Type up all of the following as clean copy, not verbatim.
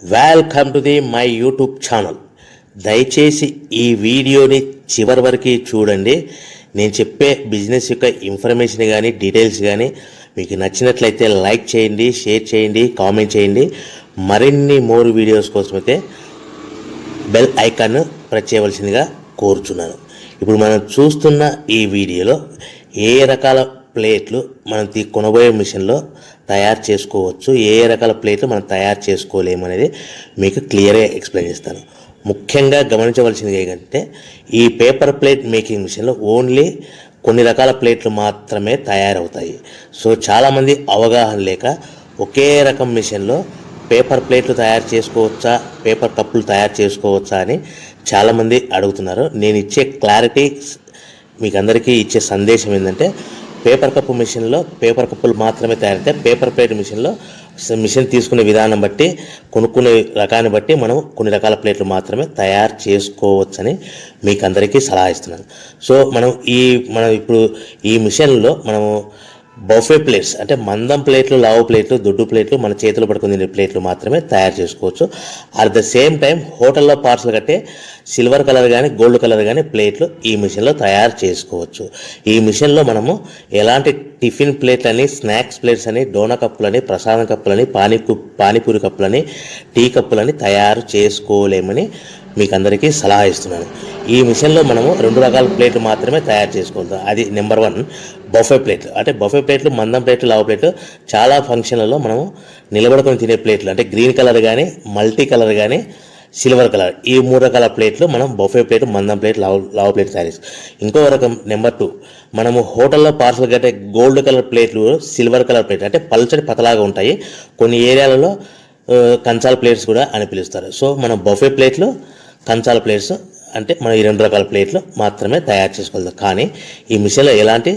Welcome to my YouTube channel. దయచేసి ఈ వీడియోని చివరి వరకు చూడండి. నేను చెప్పే బిజినెస్ యొక్క ఇన్ఫర్మేషన్ కానీ డీటెయిల్స్ కానీ మీకు నచ్చినట్లయితే లైక్ చేయండి, షేర్ చేయండి, కామెంట్ చేయండి. మరిన్ని మోర్ వీడియోస్ కోసం అయితే బెల్ ఐకాన్ను ప్రెస్ చేయవలసిందిగా కోరుచున్నాను. ఇప్పుడు మనం చూస్తున్న ఈ వీడియోలో ఏ రకాల ప్లేట్లు మనం కొనబోయే మిషన్లో తయారు చేసుకోవచ్చు, ఏ రకాల ప్లేట్లు మనం తయారు చేసుకోలేమనేది మీకు క్లియర్గా ఎక్స్ప్లెయిన్ చేస్తాను. ముఖ్యంగా గమనించవలసింది ఏంటంటే ఈ పేపర్ ప్లేట్ మేకింగ్ మిషన్లో ఓన్లీ కొన్ని రకాల ప్లేట్లు మాత్రమే తయారవుతాయి. సో చాలామంది అవగాహన లేక ఒకే రకం మిషన్లో పేపర్ ప్లేట్లు తయారు చేసుకోవచ్చా, పేపర్ కప్పులు తయారు చేసుకోవచ్చా అని చాలామంది అడుగుతున్నారు. నేను ఇచ్చే క్లారిటీ మీకు అందరికీ ఇచ్చే సందేశం ఏంటంటే పేపర్ కప్పు మిషన్లో పేపర్ కప్పులు మాత్రమే తయారవుతాయి. పేపర్ ప్లేట్ మిషన్లో మిషన్ తీసుకునే విధానం బట్టి, కొనుక్కునే రకాన్ని బట్టి మనం కొన్ని రకాల ప్లేట్లు మాత్రమే తయారు చేసుకోవచ్చని మీకు అందరికీ సలహా ఇస్తున్నాను. సో మనం ఇప్పుడు ఈ మిషన్లో మనము బఫే ప్లేట్స్ అంటే మందం ప్లేట్లు, లావు ప్లేట్లు, దొడ్డు ప్లేట్లు, మన చేతులు పట్టుకుని తినే ప్లేట్లు మాత్రమే తయారు చేసుకోవచ్చు. అట్ ద సేమ్ టైం హోటల్లో పార్సల్ కట్టే సిల్వర్ కలర్ కానీ గోల్డ్ కలర్ కానీ ప్లేట్లు ఈ మిషన్లో తయారు చేసుకోవచ్చు. ఈ మిషన్లో మనము ఎలాంటి టిఫిన్ ప్లేట్లని, స్నాక్స్ ప్లేట్స్ అని, డోనా కప్పులని, ప్రసాదం కప్పులని, పానీపూరి కప్పులని, టీ కప్పులని తయారు చేసుకోలేమని మీకు అందరికీ సలహా ఇస్తున్నాను. ఈ మిషన్లో మనము 2 రకాల ప్లేట్లు మాత్రమే తయారు చేసుకుంటాం. అది నెంబర్ 1 బఫే ప్లేట్లు. అంటే బఫే ప్లేట్లు మందం ప్లేట్లు, లావు ప్లేట్లు చాలా ఫంక్షన్లలో మనము నిలబడుకొని తినే ప్లేట్లు అంటే గ్రీన్ కలర్ కానీ, మల్టీ కలర్ కానీ, సిల్వర్ కలర్, ఈ 3 రకాల ప్లేట్లు మనం బఫే ప్లేట్, మందం ప్లేట్, లావు ప్లేట్ తయారు చేస్తాం. ఇంకో రకం నెంబర్ 2 మనము హోటల్లో పార్సల్ కట్టే గోల్డ్ కలర్ ప్లేట్లు, సిల్వర్ కలర్ ప్లేట్ అంటే పల్చడి పతలాగా ఉంటాయి. కొన్ని ఏరియాలలో కంచాల ప్లేట్స్ కూడా అని పిలుస్తారు. సో మనం బఫే ప్లేట్లు, కంచాల ప్లేట్స్ అంటే మనం ఈ 2 రకాల ప్లేట్లు మాత్రమే తయారు చేసుకోగలుగుతాం. కానీ ఈ మిషన్లో ఎలాంటి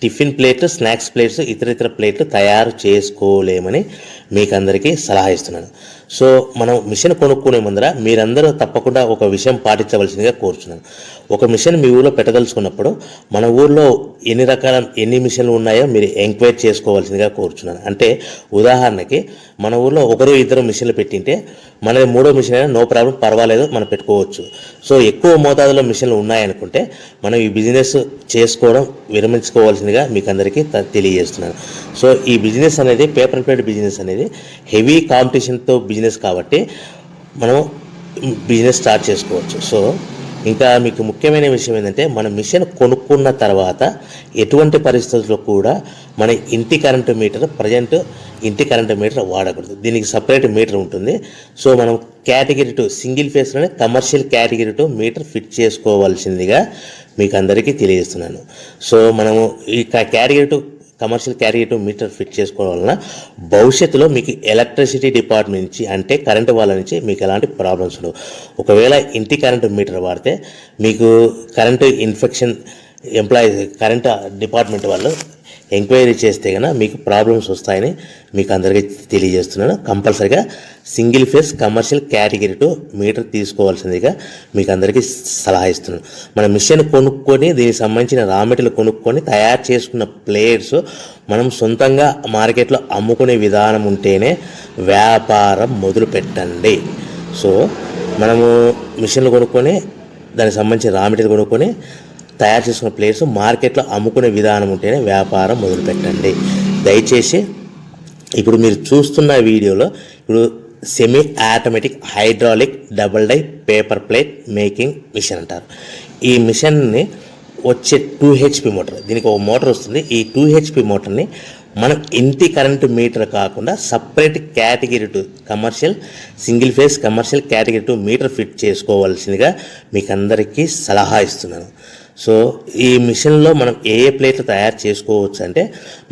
టిఫిన్ ప్లేట్లు, స్నాక్స్ ప్లేట్స్, ఇతర ప్లేట్లు తయారు చేసుకోలేమని మీకు అందరికీ సలహా ఇస్తున్నాను. సో మనం మిషన్ కొనుక్కునే ముందర మీరందరూ తప్పకుండా ఒక విషయం పాటించవలసిందిగా కోరుచున్నాను. ఒక మిషన్ మీ ఊళ్ళో పెట్టదలుచుకున్నప్పుడు మన ఊళ్ళో ఎన్ని మిషన్లు ఉన్నాయో మీరు ఎంక్వైరీ చేసుకోవాల్సిందిగా కోరుచున్నాను. అంటే ఉదాహరణకి మన ఊళ్ళో 1-2 మిషన్లు పెట్టింటే మనది 3వ మిషన్ అయినా నో ప్రాబ్లం, పర్వాలేదు, మనం పెట్టుకోవచ్చు. సో ఎక్కువ మోతాదులో మిషన్లు ఉన్నాయనుకుంటే మనం ఈ బిజినెస్ చేసుకోవడం విరమించుకోవాల్సిందిగా మీకు అందరికీ తెలియజేస్తున్నాను. సో ఈ బిజినెస్ అనేది పేపర్ ప్లేట్ బిజినెస్ అనేది హెవీ కాంపిటీషన్తో బిజినెస్ కాబట్టి మనం బిజినెస్ స్టార్ట్ చేసుకోవచ్చు. సో ఇంకా మీకు ముఖ్యమైన విషయం ఏంటంటే మన మిషన్ కొనుక్కున్న తర్వాత ఎటువంటి పరిస్థితుల్లో కూడా మన ఇంటి కరెంటు మీటర్, ఇంటి కరెంటు మీటర్ వాడకూడదు. దీనికి సపరేట్ మీటర్ ఉంటుంది. సో మనం కేటగిరీ 2 సింగిల్ ఫేస్లోనే కమర్షియల్ కేటగిరీ 2 మీటర్ ఫిట్ చేసుకోవాల్సిందిగా మీకు అందరికీ తెలియజేస్తున్నాను. సో మనము ఈ category 2 commercial category 2 meter fit చేసుకోవడం వలన భవిష్యత్తులో మీకు ఎలక్ట్రిసిటీ డిపార్ట్మెంట్ నుంచి అంటే కరెంటు వాళ్ళ నుంచి మీకు ఎలాంటి ప్రాబ్లమ్స్ ఉండవు. ఒకవేళ ఇంటి కరెంటు మీటర్ వాడితే మీకు కరెంటు ఇన్ఫెక్షన్ కరెంటు డిపార్ట్మెంట్ వాళ్ళు ఎంక్వైరీ చేస్తే కనుక మీకు ప్రాబ్లమ్స్ వస్తాయని మీకు అందరికీ తెలియజేస్తున్నాను. కంపల్సరీగా single phase commercial category 2 meter తీసుకోవాల్సిందిగా మీకు అందరికీ సలహా ఇస్తున్నాను. మన మిషన్ కొనుక్కొని దీనికి సంబంధించిన రా మెటీరియల్ కొనుక్కొని తయారు చేసుకున్న ప్లేట్స్ మనం సొంతంగా మార్కెట్లో అమ్ముకునే విధానం ఉంటేనే వ్యాపారం మొదలు పెట్టండి. సో మనము మిషన్లు కొనుక్కొని దానికి సంబంధించిన రా మెటీరియల్ కొనుక్కొని తయారు చేసుకున్న ప్లేట్స్ మార్కెట్లో అమ్ముకునే విధానం ఉంటేనే వ్యాపారం మొదలుపెట్టండి. దయచేసి ఇప్పుడు మీరు చూస్తున్న వీడియోలో ఇప్పుడు semi automatic hydraulic double die paper plate making machine అంటారు. ఈ మిషన్ని వచ్చే 2 HP మోటార్, దీనికి ఒక మోటార్ వస్తుంది. ఈ 2 HP మోటార్ని మనం ఇంటి కరెంటు మీటర్ కాకుండా separate category 2 commercial single phase commercial category 2 meter fit చేసుకోవాల్సిందిగా మీకు అందరికీ సలహా ఇస్తున్నాను. సో ఈ మిషన్లో మనం ఏ ప్లేట్లు తయారు చేసుకోవచ్చు అంటే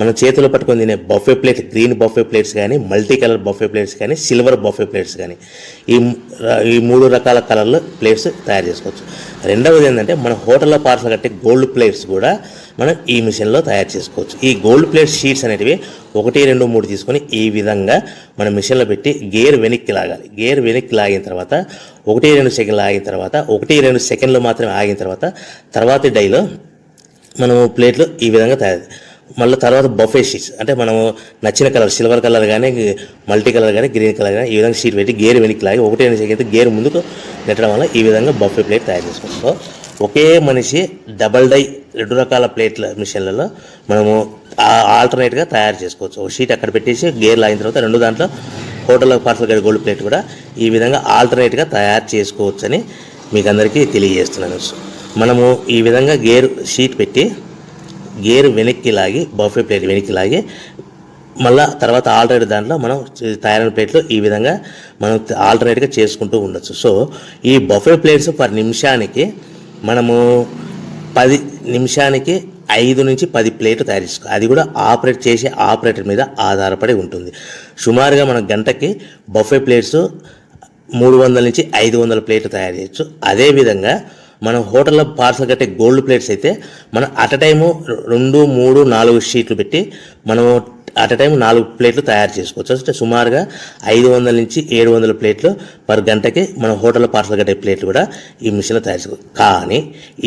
మనం చేతిలో పట్టుకొని తినే buffet plate, green buffet plates కానీ, మల్టీ కలర్ బఫే ప్లేట్స్ కానీ, సిల్వర్ బఫే ప్లేట్స్ కానీ, ఈ 3 రకాల కలర్లో ప్లేట్స్ తయారు చేసుకోవచ్చు. రెండవది ఏంటంటే మన హోటల్లో పార్సల్ కట్టే గోల్డ్ ప్లేట్స్ కూడా మనం ఈ మిషన్లో తయారు చేసుకోవచ్చు. ఈ గోల్డ్ ప్లేట్ షీట్స్ అనేటివి 1, 2, 3 తీసుకొని ఈ విధంగా మన మిషన్లో పెట్టి గేర్ వెనక్కి లాగాలి. గేర్ వెనక్కి లాగిన తర్వాత 1, 2 సెకండ్లు ఆగిన తర్వాత 1, 2 సెకండ్లు మాత్రమే ఆగిన తర్వాత తర్వాతి డైలో మనము ప్లేట్లు ఈ విధంగా తయారు మళ్ళీ తర్వాత బఫే షీట్స్ అంటే మనము నచ్చిన కలర్ సిల్వర్ కలర్ కానీ మల్టీ కలర్ కానీ గ్రీన్ కలర్ కానీ ఈ విధంగా షీట్ పెట్టి గేర్ వెనక్కి లాగి ఒకటే అయితే గేర్ ముందుకు నెట్టడం వల్ల ఈ విధంగా బఫే ప్లేట్ తయారు చేసుకోవచ్చు. సో ఒకే మనిషి డబల్ డై 2 రకాల ప్లేట్ల మిషన్లలో మనము ఆల్టర్నేట్గా తయారు చేసుకోవచ్చు. ఒక షీట్ అక్కడ పెట్టేసి గేర్ లాగిన తర్వాత 2 దాంట్లో హోటల్లో పార్సల్ గడి గోల్డ్ ప్లేట్ కూడా ఈ విధంగా ఆల్టర్నేట్గా తయారు చేసుకోవచ్చని మీకు అందరికీ తెలియజేస్తున్నాను. మనము ఈ విధంగా గేర్ షీట్ పెట్టి గేర్ వెనక్కి లాగి బఫే ప్లేట్ వెనక్కి లాగి మళ్ళీ తర్వాత ఆల్టర్నేట్ దాంట్లో మనం తయారైన ప్లేట్లు ఈ విధంగా మనం ఆల్టర్నేట్గా చేసుకుంటూ ఉండొచ్చు. సో ఈ బఫే ప్లేట్స్ పర్ నిమిషానికి మనము 10 నిమిషానికి 5 నుంచి 10 ప్లేట్లు తయారు చేసుకోవాలి. అది కూడా ఆపరేట్ చేసే ఆపరేటర్ మీద ఆధారపడి ఉంటుంది. సుమారుగా మన గంటకి బఫే ప్లేట్స్ 300 నుంచి 500 ప్లేట్లు తయారు చేయొచ్చు. అదేవిధంగా మనం హోటల్లో పార్సల్ కట్టే గోల్డ్ ప్లేట్స్ అయితే మనం అట్ అ టైము 2, 3, 4 షీట్లు పెట్టి మనము అట్ అ టైం 4 ప్లేట్లు తయారు చేసుకోవచ్చు. అంటే సుమారుగా 500 నుంచి 700 ప్లేట్లు పర్ గంటకి మన హోటల్లో పార్సల్ కట్టే ప్లేట్లు కూడా ఈ మిషన్లో తయారు చేసుకోవచ్చు. కానీ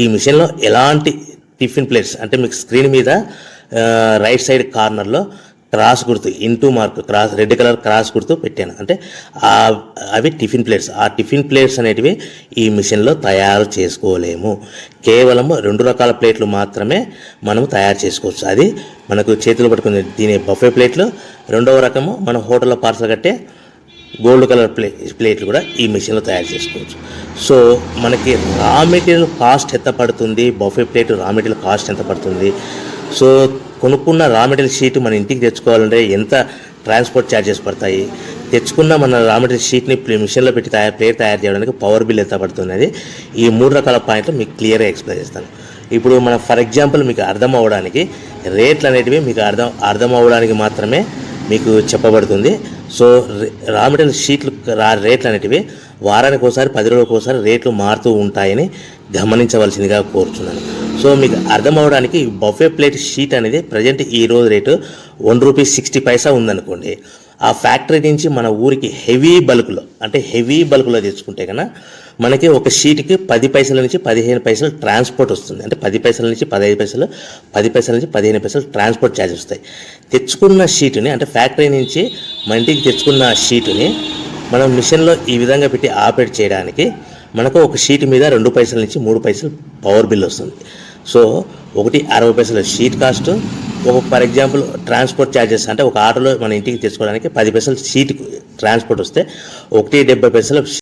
ఈ మిషన్లో ఎలాంటి టిఫిన్ ప్లేట్స్ అంటే మీకు స్క్రీన్ మీద రైట్ సైడ్ కార్నర్లో క్రాస్ గుర్తు into mark cross red colour cross గుర్తు పెట్టాను. అంటే అవి టిఫిన్ ప్లేట్స్. ఆ టిఫిన్ ప్లేట్స్ అనేటివి ఈ మిషన్లో తయారు చేసుకోలేము. కేవలం 2 రకాల ప్లేట్లు మాత్రమే మనం తయారు చేసుకోవచ్చు. అది మనకు చేతులు పట్టుకుని తినే బఫే ప్లేట్లు, 2వ రకము మన హోటల్లో పార్సల్ కట్టే గోల్డ్ కలర్ ప్లేట్లు కూడా ఈ మిషన్లో తయారు చేసుకోవచ్చు. సో మనకి రా మెటీరియల్ కాస్ట్ ఎంత పడుతుంది, buffet plate raw material cost ఎంత పడుతుంది, సో కొనుక్కున్న రా మెటీరియల్ షీట్ మన ఇంటికి తెచ్చుకోవాలంటే ఎంత ట్రాన్స్పోర్ట్ ఛార్జెస్ పడతాయి, తెచ్చుకున్న మన రా మెటీరియల్ షీట్ని మిషన్లో పెట్టి ప్లేట్ తయారు చేయడానికి పవర్ బిల్ ఎంత పడుతున్నది, ఈ 3 రకాల పాయింట్లు మీకు క్లియర్గా ఎక్స్ప్లెయిన్ చేస్తాను. ఇప్పుడు మనం ఫర్ ఎగ్జాంపుల్ మీకు అర్థం అవ్వడానికి రేట్లు అనేటివి మీకు అర్థం అవ్వడానికి మాత్రమే మీకు చెప్పబడుతుంది. సో రా మెటీరియల్ షీట్లు రేట్లు అనేటివి వారానికి ఒకసారి 10 రోజులకు ఒకసారి రేట్లు మారుతూ ఉంటాయని గమనించవలసిందిగా కోరుతున్నాను. సో మీకు అర్థం అవ్వడానికి బఫే ప్లేట్ షీట్ అనేది ప్రజెంట్ ఈ రోజు రేటు ₹1.60 ఉందనుకోండి. ఆ ఫ్యాక్టరీ నుంచి మన ఊరికి హెవీ బల్క్లో తెచ్చుకుంటే కన్నా మనకి ఒక షీట్కి 10 పైసల నుంచి 15 పైసలు ట్రాన్స్పోర్ట్ వస్తుంది. అంటే 10 పైసల నుంచి 15 పైసలు, 10 పైసల నుంచి 15 పైసలు ట్రాన్స్పోర్ట్ ఛార్జెస్ వస్తాయి. తెచ్చుకున్న షీటుని అంటే ఫ్యాక్టరీ నుంచి మన ఇంటికి తెచ్చుకున్న షీటుని మనం మిషన్లో ఈ విధంగా పెట్టి ఆపరేట్ చేయడానికి మనకు ఒక షీట్ మీద 2 పైసల నుంచి 3 పైసలు పవర్ బిల్ వస్తుంది. సో ఒకటి 60 పైసలు sheet cost, for example transport charges అంటే ఒక ఆటోలో మన ఇంటికి తెచ్చుకోవడానికి 10 పైసలు షీట్ ట్రాన్స్పోర్ట్ వస్తే 1.70